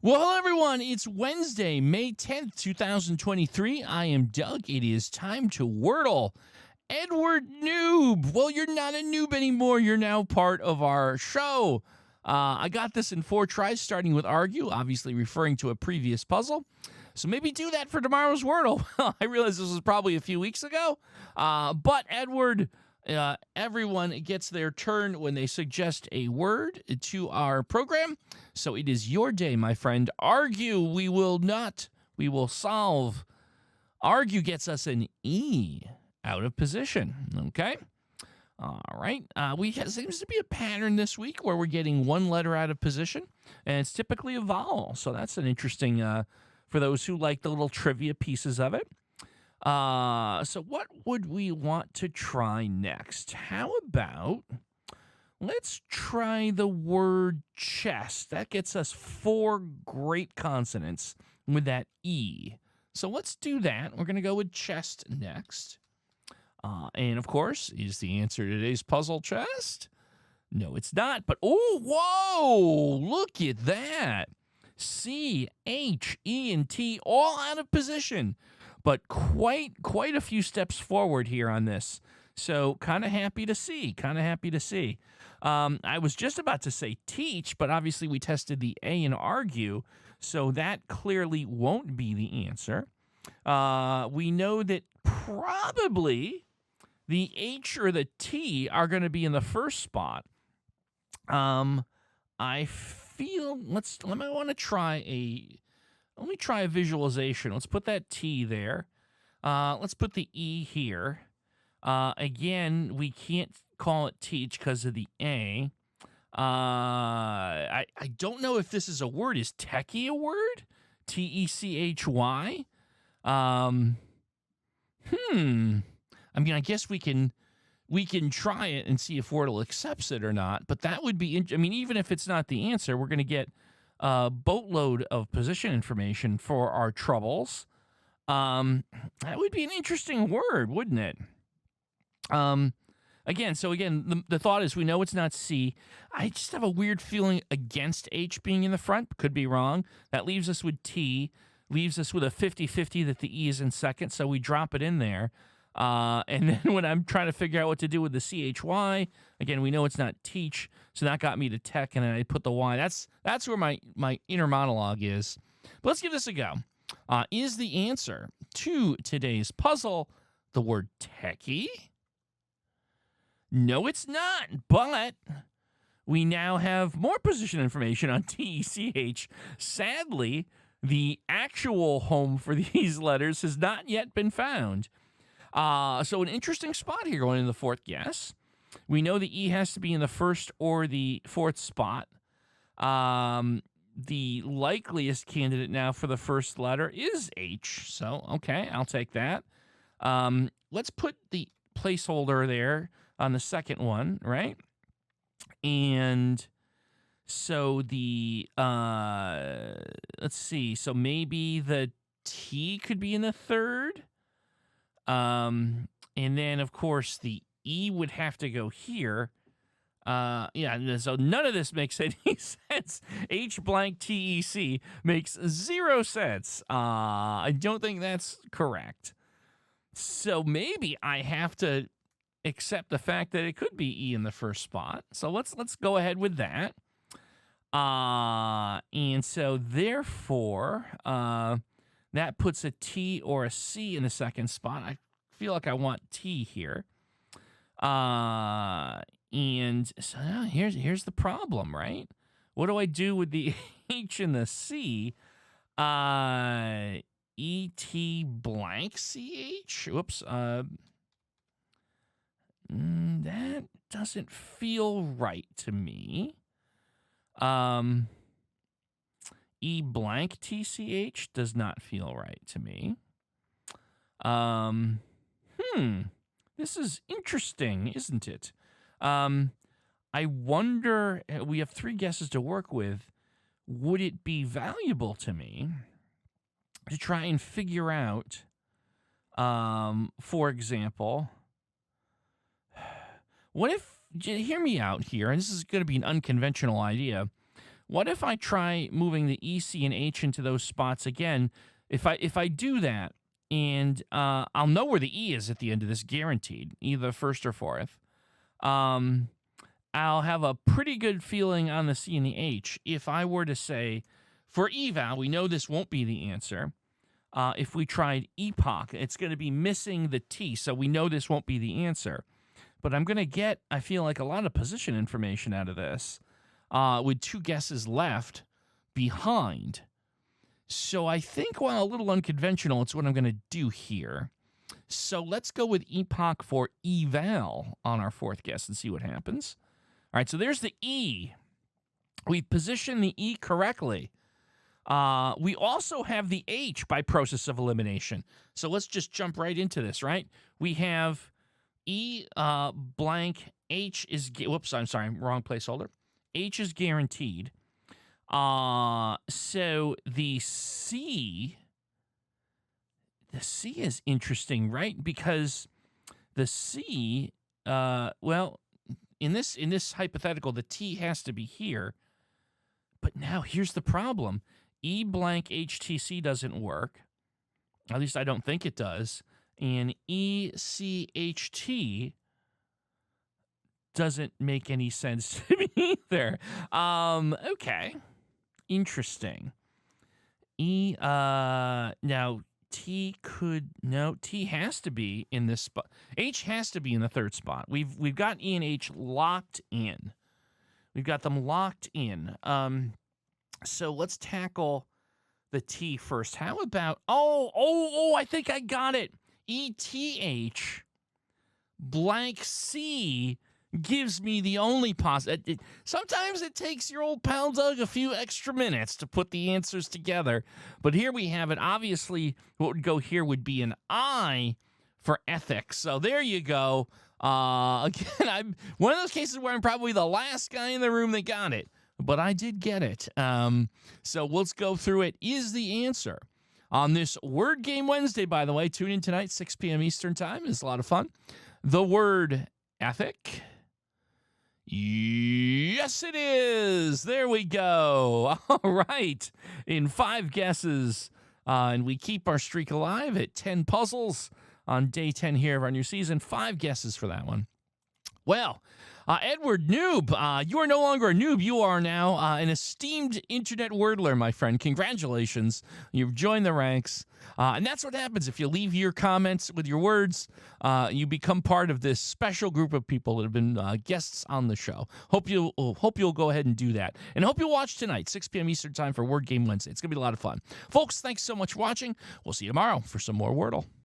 Well, hello, everyone. It's Wednesday, May 10th, 2023. I am Doug. It is time to Wordle. Edward Noob. Well, you're not a noob anymore. You're now part of our show. I got this in 4 tries, starting with argue, obviously referring to a previous puzzle. So maybe do that for tomorrow's Wordle. I realize this was probably a few weeks ago. But Edward, everyone gets their turn when they suggest a word to our program. So it is your day, my friend. Argue, we will not. We will solve. Argue gets us an E out of position. Okay? All right. Seems to be a pattern this week where we're getting one letter out of position, and it's typically a vowel. So that's an interesting, for those who like the little trivia pieces of it. So what would we want to try next? How about let's try the word chest. That gets us 4 great consonants with that E. So let's do that. We're going to go with chest next. And of course, is the answer to today's puzzle chest? No, it's not. But, oh, whoa, look at that. C, H, E, and T all out of position. But quite a few steps forward here on this. So kind of happy to see, I was just about to say teach, but obviously we tested the A in argue, so that clearly won't be the answer. We know that probably the H or the T are going to be in the first spot. I feel, let me try a visualization. Let's put that T there. Let's put the E here. Again, we can't call it teach because of the A. I don't know if this is a word. Is techie a word? T-E-C-H-Y? I mean, I guess we can try it and see if Wordle accepts it or not. But that would be, even if it's not the answer, we're going to get a boatload of position information for our troubles. That would be an interesting word, wouldn't it? Again, the thought is we know it's not C. I just have a weird feeling against H being in the front. Could be wrong. That leaves us with T. Leaves us with a 50-50 that the E is in second, so we drop it in there. And then when I'm trying to figure out what to do with the CHY, again, we know it's not teach, so that got me to tech, and then I put the Y. That's where my inner monologue is. But let's give this a go. Is the answer to today's puzzle the word techie? No, it's not, but we now have more position information on TECH. Sadly, the actual home for these letters has not yet been found. So an interesting spot here going in the fourth guess. We know the E has to be in the first or the fourth spot. The likeliest candidate now for the first letter is H. So, okay, I'll take that. Let's put the placeholder there on the second one, right? And so the, let's see. So maybe the T could be in the third. And then, of course, the E would have to go here. Yeah, so none of this makes any sense. H blank TEC makes 0 sense. I don't think that's correct. So maybe I have to accept the fact that it could be E in the first spot. So let's go ahead with that. And so therefore, that puts a T or a C in the second spot. I feel like I want T here. And so now here's the problem, right? What do I do with the H and the C? E-T blank C-H? Whoops. That doesn't feel right to me. E blank TCH does not feel right to me. This is interesting, isn't it? I wonder, we have 3 guesses to work with. Would it be valuable to me to try and figure out, for example, what if, hear me out here, and this is going to be an unconventional idea. What if I try moving the E, C, and H into those spots again? If I do that, and I'll know where the E is at the end of this, guaranteed, either first or fourth. I'll have a pretty good feeling on the C and the H. If I were to say, for eval, we know this won't be the answer. If we tried epoch, it's going to be missing the T, so we know this won't be the answer. But I'm going to get, I feel like, a lot of position information out of this with 2 guesses left behind. So I think, while a little unconventional, it's what I'm going to do here. So let's go with epoch for eval on our 4th guess and see what happens. All right, so there's the E. We've positioned the E correctly. We also have the H by process of elimination. So let's just jump right into this, right? We have E blank, H is, whoops, I'm sorry, wrong placeholder. H is guaranteed. So the C is interesting, right? Because the C, well, in this hypothetical, the T has to be here. But now here's the problem. E blank HTC doesn't work. At least I don't think it does. And ECHT doesn't make any sense to me either. Okay. Interesting. Now T has to be in this spot. H has to be in the 3rd spot. We've got E and H locked in. We've got them locked in. So let's tackle the T first. How about, I think I got it. ETH blank C gives me the only possible. Sometimes it takes your old pal Doug a few extra minutes to put the answers together. But here we have it. Obviously, what would go here would be an I for ethics. So there you go. Again, I'm one of those cases where I'm probably the last guy in the room that got it. But I did get it. So let's go through it. Is the answer on this Word Game Wednesday, by the way. Tune in tonight, 6 p.m. Eastern Time. It's a lot of fun. The word ethic. Yes, it is. There we go. All right. In 5 guesses. And we keep our streak alive at 10 puzzles on day 10 here of our new season. 5 guesses for that one. Well, Edward Noob, you are no longer a noob. You are now an esteemed internet wordler, my friend. Congratulations. You've joined the ranks. And that's what happens if you leave your comments with your words. You become part of this special group of people that have been guests on the show. Hope you'll go ahead and do that. And hope you'll watch tonight, 6 p.m. Eastern Time for Word Game Wednesday. It's going to be a lot of fun. Folks, thanks so much for watching. We'll see you tomorrow for some more Wordle.